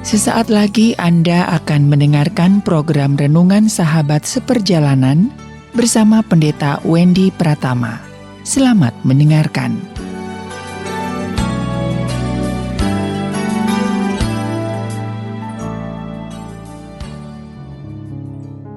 Sesaat lagi Anda akan mendengarkan program Renungan Sahabat Seperjalanan bersama Pendeta Wendy Pratama. Selamat mendengarkan.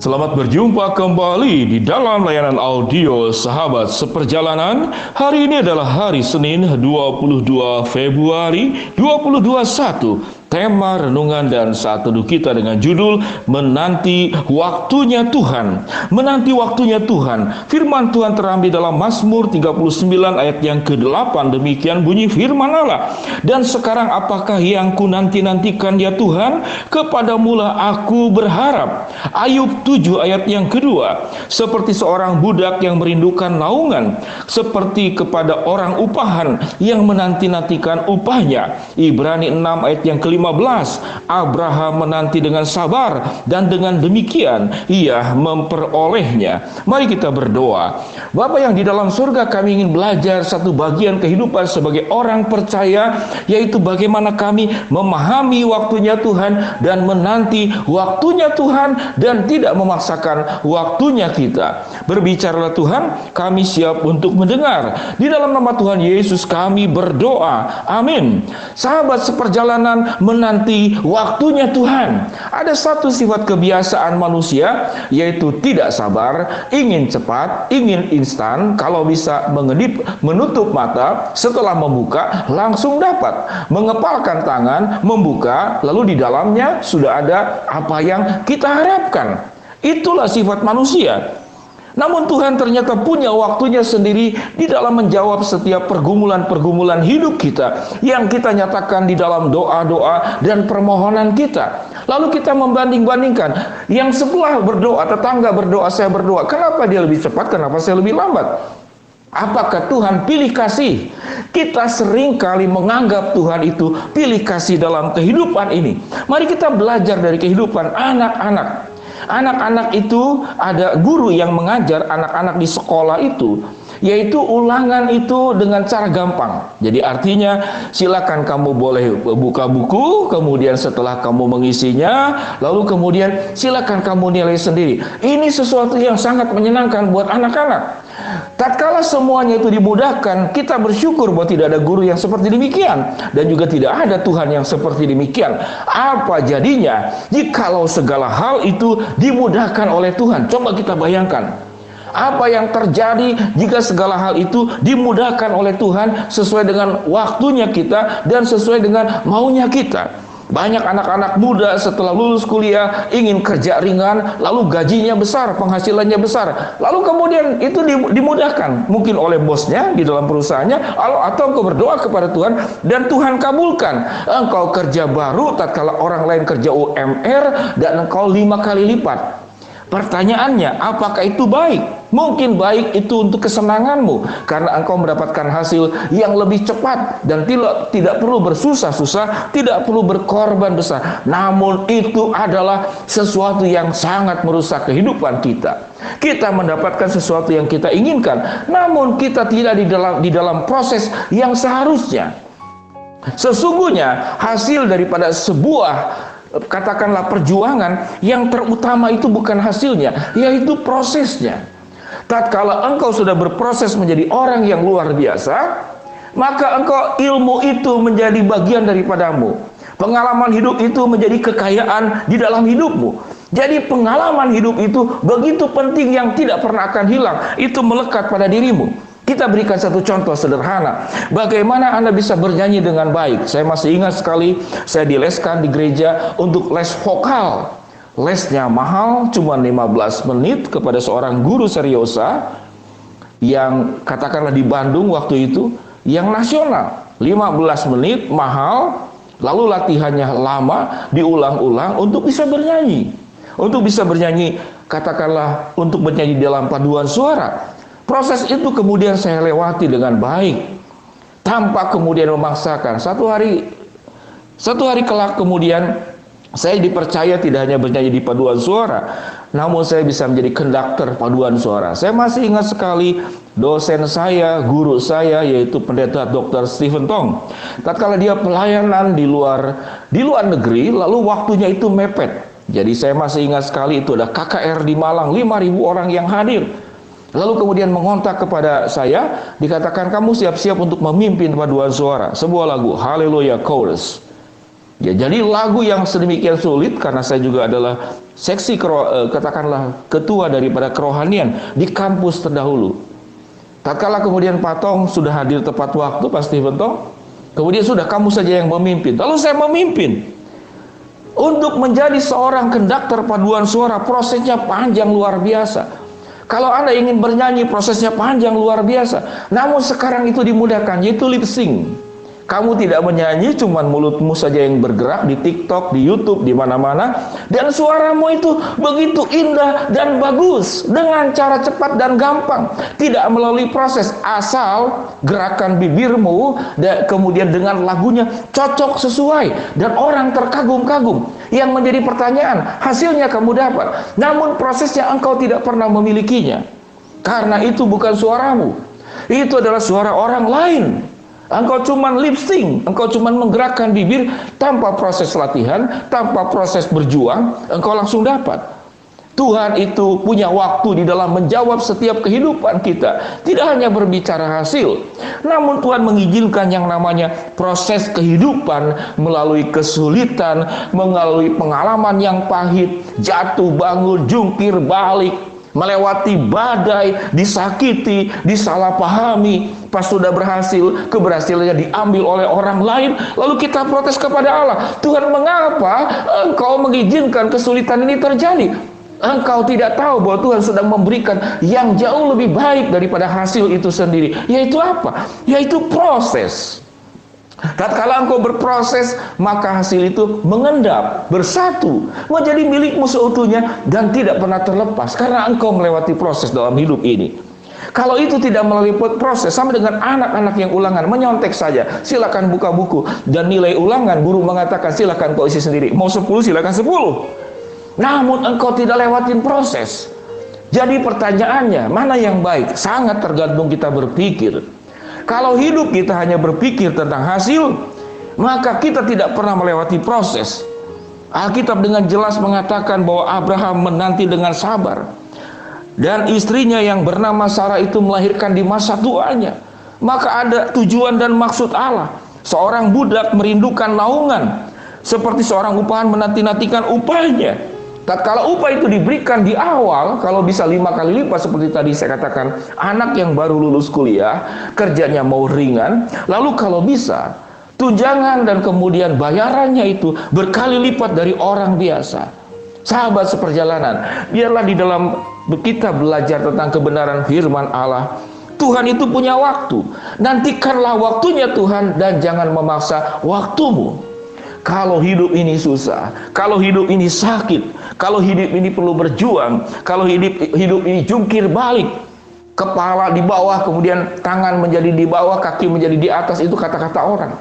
Selamat berjumpa kembali di dalam layanan audio Sahabat Seperjalanan. Hari ini adalah hari Senin 22 Februari 2021. Tema renungan dan saat teduh kita dengan judul Menanti Waktunya Tuhan. Menanti waktunya Tuhan. Firman Tuhan terambil dalam Mazmur 39 ayat yang ke-8. Demikian bunyi firman Allah. Dan sekarang apakah yang ku nanti-nantikan ya Tuhan? Kepadamulah aku berharap. Ayub 7 ayat yang kedua. Seperti seorang budak yang merindukan naungan, seperti kepada orang upahan yang menanti-nantikan upahnya. Ibrani 6 ayat yang ke-15. Abraham menanti dengan sabar dan dengan demikian ia memperolehnya. Mari kita berdoa. Bapa yang di dalam surga, kami ingin belajar satu bagian kehidupan sebagai orang percaya, yaitu bagaimana kami memahami waktunya Tuhan dan menanti waktunya Tuhan dan tidak memaksakan waktunya kita. Berbicaralah Tuhan, kami siap untuk mendengar. Di dalam nama Tuhan Yesus kami berdoa. Amin. Sahabat seperjalanan, menanti waktunya Tuhan. Ada satu sifat kebiasaan manusia, yaitu tidak sabar, ingin cepat, ingin instan, kalau bisa mengedip, menutup mata, setelah membuka langsung dapat, mengepalkan tangan, membuka, lalu di dalamnya sudah ada apa yang kita harapkan. Itulah sifat manusia. Namun Tuhan ternyata punya waktunya sendiri di dalam menjawab setiap pergumulan-pergumulan hidup kita yang kita nyatakan di dalam doa-doa dan permohonan kita. Lalu kita membanding-bandingkan, yang sebelah berdoa, tetangga berdoa, saya berdoa, kenapa dia lebih cepat, kenapa saya lebih lambat? Apakah Tuhan pilih kasih? Kita sering kali menganggap Tuhan itu pilih kasih dalam kehidupan ini. Mari kita belajar dari kehidupan anak-anak. Anak-anak itu ada guru yang mengajar anak-anak di sekolah itu, yaitu ulangan itu dengan cara gampang. Jadi artinya silakan kamu boleh buka buku, kemudian setelah kamu mengisinya, lalu kemudian silakan kamu nilai sendiri. Ini sesuatu yang sangat menyenangkan buat anak-anak. Tatkala semuanya itu dimudahkan, kita bersyukur bahwa tidak ada guru yang seperti demikian dan juga tidak ada Tuhan yang seperti demikian. Apa jadinya jikalau segala hal itu dimudahkan oleh Tuhan? Coba kita bayangkan. Apa yang terjadi jika segala hal itu dimudahkan oleh Tuhan sesuai dengan waktunya kita dan sesuai dengan maunya kita? Banyak anak-anak muda setelah lulus kuliah ingin kerja ringan, lalu gajinya besar, penghasilannya besar. Lalu kemudian itu dimudahkan, mungkin oleh bosnya di dalam perusahaannya, atau engkau berdoa kepada Tuhan dan Tuhan kabulkan. Engkau kerja baru tatkala orang lain kerja UMR dan engkau 5 kali lipat. Pertanyaannya, apakah itu baik? Mungkin baik itu untuk kesenanganmu, karena engkau mendapatkan hasil yang lebih cepat dan tidak perlu bersusah-susah, tidak perlu berkorban besar. Namun itu adalah sesuatu yang sangat merusak kehidupan kita. Kita mendapatkan sesuatu yang kita inginkan, namun kita tidak di dalam proses yang seharusnya. Sesungguhnya hasil daripada sebuah katakanlah perjuangan, yang terutama itu bukan hasilnya, yaitu prosesnya. Tatkala engkau sudah berproses menjadi orang yang luar biasa, maka engkau ilmu itu menjadi bagian daripadamu. Pengalaman hidup itu menjadi kekayaan di dalam hidupmu. Jadi pengalaman hidup itu begitu penting yang tidak pernah akan hilang. Itu melekat pada dirimu. Kita berikan satu contoh sederhana. Bagaimana Anda bisa bernyanyi dengan baik? Saya masih ingat sekali, saya dileskan di gereja untuk les vokal. Lesnya mahal, cuma 15 menit kepada seorang guru seriosa yang katakanlah di Bandung waktu itu, yang nasional. 15 menit, mahal, lalu latihannya lama, diulang-ulang untuk bisa bernyanyi. Untuk bisa bernyanyi, katakanlah untuk bernyanyi dalam paduan suara. Proses itu kemudian saya lewati dengan baik, tanpa kemudian memaksakan. Satu hari kelak kemudian Saya dipercaya tidak hanya bernyanyi di paduan suara, namun saya bisa menjadi konduktor paduan suara. Saya masih ingat sekali dosen saya, guru saya, yaitu Pendeta Dr. Stephen Tong. Tatkala dia pelayanan di luar negeri, lalu waktunya itu mepet. Jadi saya masih ingat sekali itu ada KKR di Malang, 5.000 orang yang hadir. Lalu kemudian mengontak kepada saya, dikatakan kamu siap-siap untuk memimpin paduan suara, sebuah lagu Haleluya Chorus. Ya, jadi lagu yang sedemikian sulit karena saya juga adalah seksi katakanlah ketua daripada kerohanian di kampus terdahulu. Tatkala kemudian Pak Tong sudah hadir tepat waktu, Pak Stephen Tong, kemudian sudah kamu saja yang memimpin. Lalu saya memimpin. Untuk menjadi seorang konduktor paduan suara prosesnya panjang luar biasa. Kalau Anda ingin bernyanyi prosesnya panjang luar biasa. Namun sekarang itu dimudahkan, yaitu lip sync. Kamu tidak menyanyi, cuman mulutmu saja yang bergerak di TikTok, di YouTube, di mana-mana. Dan suaramu itu begitu indah dan bagus. Dengan cara cepat dan gampang. Tidak melalui proses, asal gerakan bibirmu dan kemudian dengan lagunya cocok sesuai. Dan orang terkagum-kagum. Yang menjadi pertanyaan, hasilnya kamu dapat. Namun prosesnya engkau tidak pernah memilikinya. Karena itu bukan suaramu. Itu adalah suara orang lain. Engkau cuma lip sync, engkau cuma menggerakkan bibir tanpa proses latihan, tanpa proses berjuang, engkau langsung dapat. Tuhan itu punya waktu di dalam menjawab setiap kehidupan kita. Tidak hanya berbicara hasil, namun Tuhan mengizinkan yang namanya proses kehidupan melalui kesulitan, melalui pengalaman yang pahit, jatuh bangun, jungkir balik, melewati badai, disakiti, disalahpahami. Pas sudah berhasil, keberhasilannya diambil oleh orang lain, lalu kita protes kepada Allah. Tuhan, mengapa Engkau mengizinkan kesulitan ini terjadi? Engkau tidak tahu bahwa Tuhan sedang memberikan yang jauh lebih baik daripada hasil itu sendiri. Yaitu apa? Yaitu proses. Tatkala engkau berproses, maka hasil itu mengendap, bersatu, menjadi milikmu seutuhnya dan tidak pernah terlepas karena engkau melewati proses dalam hidup ini. Kalau itu tidak melalui proses, sama dengan anak-anak yang ulangan, menyontek saja, silakan buka buku dan nilai ulangan, guru mengatakan silakan kau isi sendiri, mau 10 silakan 10. Namun engkau tidak lewatin proses. Jadi pertanyaannya, mana yang baik? Sangat tergantung kita berpikir. Kalau hidup kita hanya berpikir tentang hasil, maka kita tidak pernah melewati proses. Alkitab dengan jelas mengatakan bahwa Abraham menanti dengan sabar. Dan istrinya yang bernama Sarah itu melahirkan di masa tuanya. Maka ada tujuan dan maksud Allah. Seorang budak merindukan naungan, seperti seorang upahan menanti-nantikan upahnya. Tatkala upah itu diberikan di awal, kalau bisa 5 kali lipat seperti tadi saya katakan, anak yang baru lulus kuliah, kerjanya mau ringan, lalu kalau bisa, tunjangan dan kemudian bayarannya itu berkali lipat dari orang biasa. Sahabat seperjalanan, biarlah di dalam kita belajar tentang kebenaran firman Allah. Tuhan itu punya waktu. Nantikanlah waktunya Tuhan dan jangan memaksa waktumu. Kalau hidup ini susah, kalau hidup ini sakit, kalau hidup ini perlu berjuang, kalau hidup ini jungkir balik, kepala di bawah, kemudian tangan menjadi di bawah, kaki menjadi di atas, itu kata-kata orang.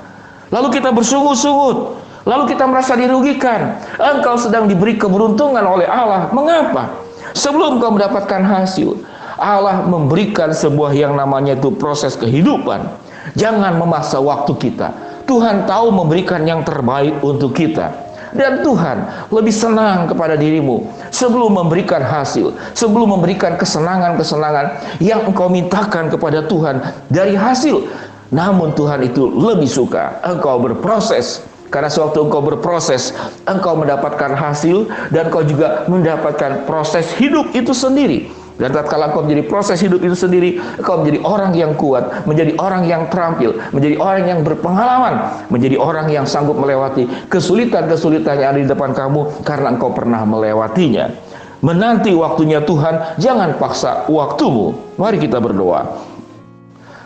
Lalu kita bersungut-sungut, lalu kita merasa dirugikan. Engkau sedang diberi keberuntungan oleh Allah. Mengapa? Sebelum kau mendapatkan hasil, Allah memberikan sebuah yang namanya itu proses kehidupan. Jangan memaksa waktu kita. Tuhan tahu memberikan yang terbaik untuk kita. Dan Tuhan lebih senang kepada dirimu sebelum memberikan hasil, sebelum memberikan kesenangan-kesenangan yang engkau mintakan kepada Tuhan dari hasil. Namun Tuhan itu lebih suka engkau berproses. Karena sewaktu engkau berproses, engkau mendapatkan hasil dan engkau juga mendapatkan proses hidup itu sendiri. Dan tatkala engkau menjadi proses hidup itu sendiri, engkau menjadi orang yang kuat, menjadi orang yang terampil, menjadi orang yang berpengalaman, menjadi orang yang sanggup melewati kesulitan-kesulitan yang ada di depan kamu karena engkau pernah melewatinya. Menanti waktunya Tuhan, jangan paksa waktumu. Mari kita berdoa.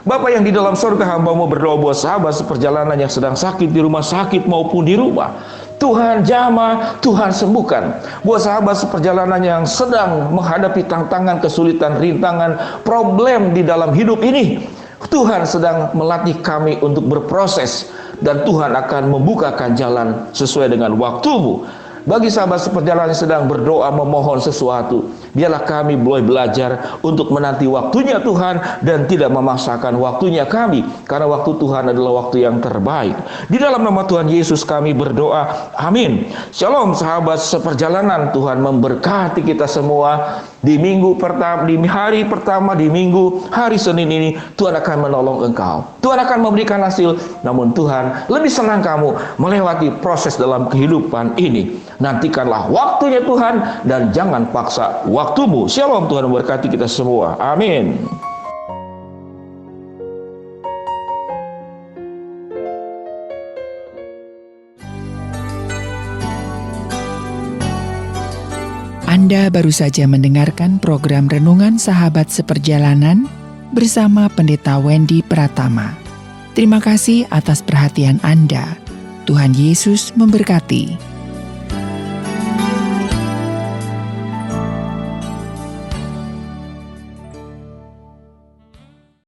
Bapa yang di dalam surga, hamba-Mu berdoa buat sahabat seperjalanan yang sedang sakit di rumah sakit maupun di rumah. Tuhan jamah, Tuhan sembuhkan. Buat sahabat seperjalanan yang sedang menghadapi tantangan, kesulitan, rintangan, problem di dalam hidup ini, Tuhan sedang melatih kami untuk berproses. Dan Tuhan akan membukakan jalan sesuai dengan waktu-Mu. Bagi sahabat seperjalanan yang sedang berdoa memohon sesuatu, biarlah kami boleh belajar untuk menanti waktunya Tuhan dan tidak memaksakan waktunya kami, karena waktu Tuhan adalah waktu yang terbaik. Di dalam nama Tuhan Yesus kami berdoa, amin. Shalom sahabat seperjalanan, Tuhan memberkati kita semua. Di minggu pertama, di hari pertama, di minggu hari Senin ini, Tuhan akan menolong engkau. Tuhan akan memberikan hasil, namun Tuhan lebih senang kamu melewati proses dalam kehidupan ini. Nantikanlah waktunya Tuhan dan jangan paksa waktumu. Shalom, Tuhan memberkati kita semua. Amin. Anda baru saja mendengarkan program Renungan Sahabat Seperjalanan bersama Pendeta Wendy Pratama. Terima kasih atas perhatian Anda. Tuhan Yesus memberkati.